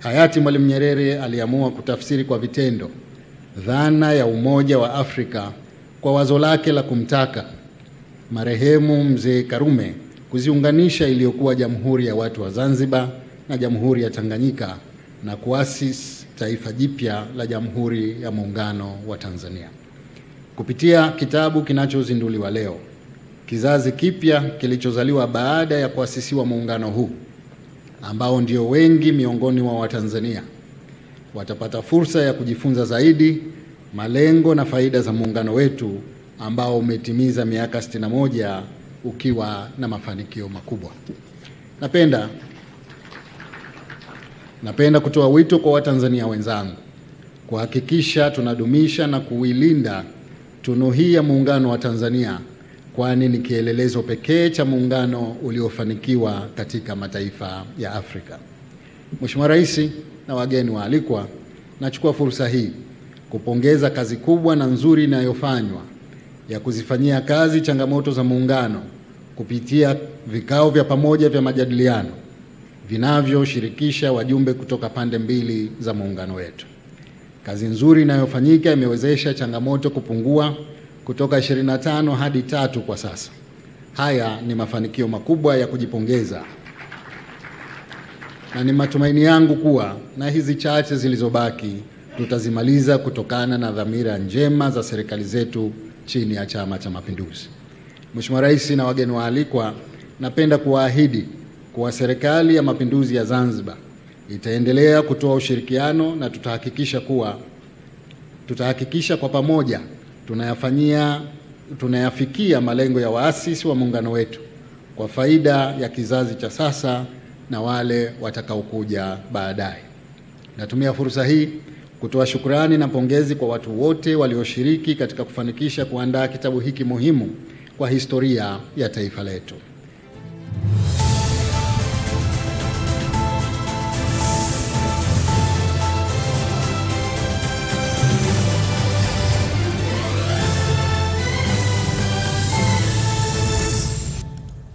hayati Mwalimu Nyerere aliamua kutafsiri kwa vitendo dhana ya umoja wa Afrika kwa wazo lake la kumtaka marehemu Mzee Karume kuziunganisha iliyokuwa Jamhuri ya Watu wa Zanzibar na Jamhuri ya Tanganyika na kuasisi taifa jipya la Jamhuri ya Muungano wa Tanzania. Kupitia kitabu kinachozinduliwa leo, kizazi kipya kilichozaliwa baada ya kuasisiwa muungano huu, ambao ndio wengi miongoni mwa Watanzania, watapata fursa ya kujifunza zaidi malengo na faida za muungano wetu ambao umetimiza miaka 61 ukiwa na mafanikio makubwa. Napenda kutoa wito kwa Watanzania wenzangu kuhakikisha tunadumisha na kuilinda tunu hii ya muungano wa Tanzania, kwani ni kielelezo pekee cha muungano uliofanikiwa katika mataifa ya Afrika. Mheshimiwa Rais na wageni waalikwa, nachukua fursa hii kupongeza kazi kubwa na nzuri inayofanywa ya kuzifanyia kazi changamoto za muungano kupitia vikao vya pamoja vya majadiliano vinavyoshirikisha wajumbe kutoka pande mbili za muungano wetu. Kazi nzuri inayofanyika imewezesha changamoto kupungua kutoka 25 hadi 3 kwa sasa. Haya ni mafanikio makubwa ya kujipongeza, na ni matumaini yangu kuwa na hizi chache zilizobaki tutazimaliza kutokana na dhamira njema za serikali zetu chini ya Chama cha Mapinduzi. Mheshimiwa Rais na wageni waalikwa, napenda kuwaahidi kuwa Serikali ya Mapinduzi ya Zanzibar itaendelea kutoa ushirikiano na tutahakikisha kwa pamoja tunayafikia malengo ya waasisi wa muungano wetu kwa faida ya kizazi cha sasa na wale watakaokuja baadaye. Natumia fursa hii kutoa shukrani na pongezi kwa watu wote walioshiriki katika kufanikisha kuandaa kitabu hiki muhimu kwa historia ya taifa letu.